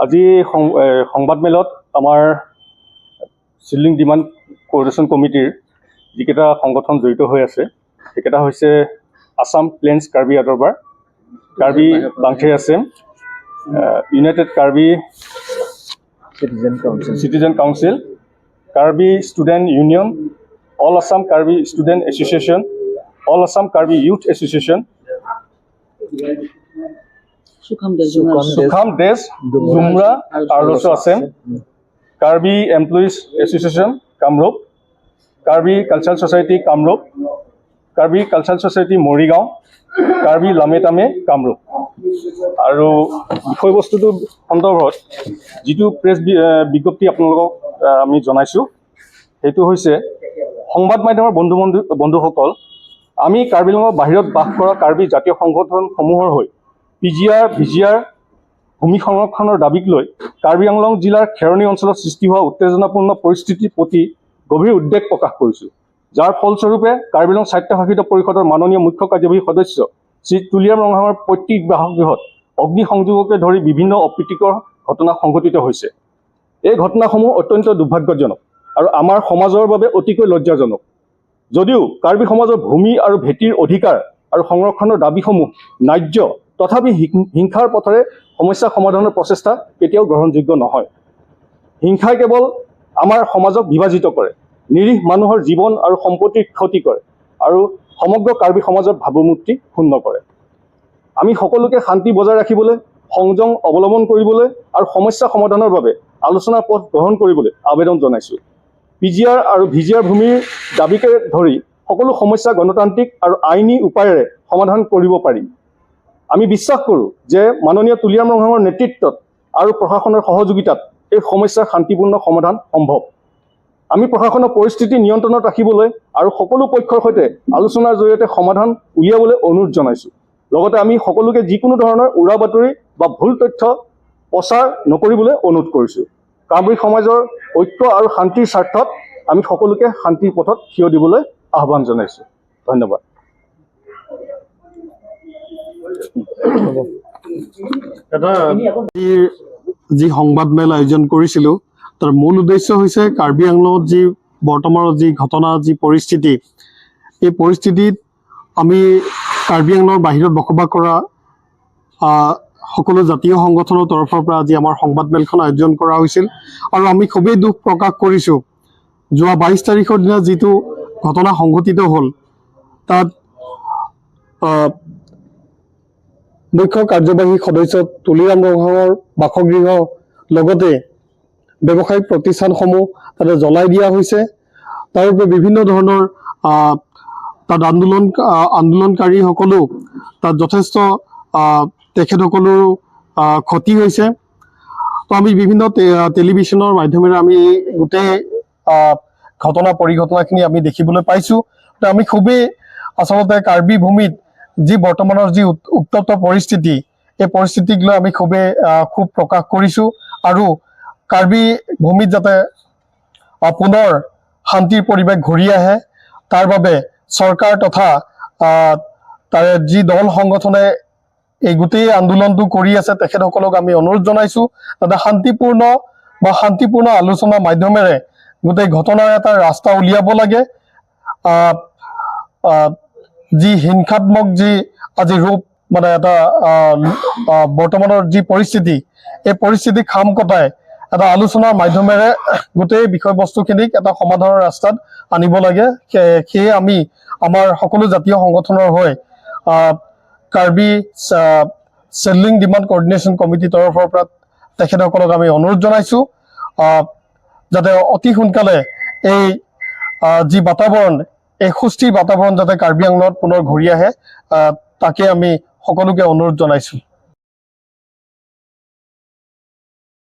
আজি সংবাদমেলত আমাৰ চিলিং ডিমাণ্ড কোঅৰ্ডিনেশ্যন কমিটিৰ যিকেইটা সংগঠন জড়িত হৈ আছে সেইকেইটা হৈছে আসাম প্লেন্স কাৰ্বি আদৰবাৰ, কাৰ্বি বাংখে আছেম, united Karbi citizen council, Karbi student union, all Assam Karbi student association, all Assam Karbi youth association, সুখাম দেশ ডুমৰা আৰ্লছ আছেম, Karbi employees association Kamrup, Karbi cultural society Kamrup, Karbi cultural society Morigaon, Karbi লামেটামে কামৰূপ। আৰু বিষয়বস্তুটো সন্দৰ্ভত যিটো প্ৰেছ বিজ্ঞপ্তি আপোনালোকক আমি জনাইছোঁ সেইটো হৈছে সংবাদ মাধ্যমৰ বন্ধুসকল, আমি কাৰ্বি আংলঙৰ বাহিৰত বাস কৰা কাৰ্বি জাতীয় সংগঠনসমূহৰ হৈ PGR VGR ভূমি সংৰক্ষণৰ দাবীক লৈ কাৰ্বি আংলং জিলাৰ খেৰণী অঞ্চলত সৃষ্টি হোৱা উত্তেজনাপূৰ্ণ পৰিস্থিতিৰ প্ৰতি গভীৰ উদ্বেগ প্ৰকাশ কৰিছোঁ, যাৰ ফলস্বৰূপে কাৰ্বি আংলং স্বায়ত্তশাসিত পৰিষদৰ মাননীয় মুখ্য কাৰ্যবাহী সদস্য শ্ৰী তুলিয়াম ৰঙাঙৰ প্ৰত্যেক বাসগৃহত অগ্নিসংযোগকে ধৰি বিভিন্ন অপ্ৰীতিকৰ ঘটনা সংঘটিত হৈছে। এই ঘটনাসমূহ অত্যন্ত দুৰ্ভাগ্যজনক আৰু আমাৰ সমাজৰ বাবে অতিকৈ লজ্জাজনক। যদিও কাৰ্বি সমাজৰ ভূমি আৰু ভেটিৰ অধিকাৰ আৰু সংৰক্ষণৰ দাবীসমূহ ন্যায্য, তথাপি হিংসাৰ পথেৰে সমস্যা সমাধানৰ প্ৰচেষ্টা কেতিয়াও গ্ৰহণযোগ্য নহয়। হিংসাই কেৱল আমাৰ সমাজক বিভাজিত কৰে, নিৰীহ মানুহৰ জীৱন আৰু সম্পত্তিৰ ক্ষতি কৰে আৰু সমগ্ৰ কাৰ্বি সমাজৰ ভাৱমূৰ্তি ক্ষুণ্ণ কৰে। আমি সকলোকে শান্তি বজাই ৰাখিবলৈ, সংযম অৱলম্বন কৰিবলৈ আৰু সমস্যা সমাধানৰ বাবে আলোচনাৰ পথ গ্ৰহণ কৰিবলৈ আবেদন জনাইছোঁ। PGR আৰু VGR ভূমিৰ দাবীকে ধৰি সকলো সমস্যা গণতান্ত্ৰিক আৰু আইনী উপায়েৰে সমাধান কৰিব পাৰি। আমি বিশ্বাস কৰোঁ যে মাননীয় তুলিয়াম ৰঙাঙৰ নেতৃত্বত আৰু প্ৰশাসনৰ সহযোগিতাত এই সমস্যাৰ শান্তিপূৰ্ণ সমাধান সম্ভৱ। আমি প্ৰশাসনৰ পৰিস্থিতি নিয়ন্ত্ৰণত ৰাখিবলৈ আৰু সকলো পক্ষৰ সৈতে আলোচনাৰ জৰিয়তে সমাধান উলিয়াবলৈ অনুৰোধ জনাইছোঁ। লগতে আমি সকলোকে যিকোনো ধৰণৰ উৰা বাতৰি বা ভুল তথ্য প্ৰচাৰ নকৰিবলৈ অনুৰোধ কৰিছোঁ। কাৰ্বি সমাজৰ ঐক্য আৰু শান্তিৰ স্বাৰ্থত আমি সকলোকে শান্তিৰ পথত থিয় দিবলৈ আহ্বান জনাইছোঁ। ধন্যবাদ। যি সংবাদমেল আয়োজন কৰিছিলোঁ তাৰ মূল উদ্দেশ্য হৈছে কাৰ্বি আংলঙত যি বৰ্তমানৰ যি ঘটনা, যি পৰিস্থিতি, এই পৰিস্থিতিত আমি কাৰ্বি আংলঙৰ বাহিৰত বসবাস কৰা সকলো জাতীয় সংগঠনৰ তৰফৰ পৰা আজি আমাৰ সংবাদমেলখন আয়োজন কৰা হৈছিল। আৰু আমি খুবেই দুখ প্ৰকাশ কৰিছোঁ, যোৱা 22 তাৰিখৰ দিনা যিটো ঘটনা সংঘটিত হ'ল তাত মুখ্য কাৰ্যবাহী সদস্য তুলিৰাম ৰঙাঙৰ বাসগৃহ লগতে ব্যৱসায়িক প্ৰতিষ্ঠানসমূহ তাতে জ্বলাই দিয়া হৈছে। তাৰ বাবে বিভিন্ন ধৰণৰ তাত আন্দোলনকাৰীসকলো তাত যথেষ্ট তেখেতসকলৰো ক্ষতি হৈছে। তো আমি বিভিন্ন টেলিভিশ্যনৰ মাধ্যমেৰে আমি গোটেই ঘটনা পৰিঘটনাখিনি আমি দেখিবলৈ পাইছোঁ। তো আমি খুবেই আচলতে কাৰ্বি ভূমিত যি বৰ্তমানৰ যি উত্তপ্ত পৰিস্থিতি, এই পৰিস্থিতিক লৈ আমি খুব প্ৰকাশ কৰিছোঁ আৰু কাৰ্বি ভূমিত যাতে পুনৰ শান্তিৰ পৰিৱেশ ঘূৰি আহে তাৰ বাবে চৰকাৰ তথা তাৰে যি দল সংগঠনে এই গোটেই আন্দোলনটো কৰি আছে তেখেতসকলক আমি অনুৰোধ জনাইছোঁ যাতে শান্তিপূৰ্ণ আলোচনাৰ মাধ্যমেৰে গোটেই ঘটনাৰ এটা ৰাস্তা উলিয়াব লাগে। যি হিংসাত্মক যি আজি ৰূপ মানে এটা বৰ্তমানৰ যি পৰিস্থিতি, এই পৰিস্থিতিক খাম কটাই এটা আলোচনাৰ মাধ্যমেৰে গোটেই বিষয়বস্তুখিনিক এটা সমাধানৰ ৰাস্তাত আনিব লাগে। সেয়ে আমি আমাৰ সকলো জাতীয় সংগঠনৰ হৈ কাৰ্বি চিলিং ডিমাণ্ড কোঅৰ্ডিনেশ্যন কমিটিৰ তৰফৰ পৰা তেখেতসকলক আমি অনুৰোধ জনাইছোঁ যাতে অতি সোনকালে এই যি বাতাবৰণ, এই সুস্থিৰ বাতাবৰণ যাতে কাৰ্বি আংলঙত পুনৰ ঘূৰি আহে, তাকে আমি সকলোকে অনুৰোধ জনাইছোঁ।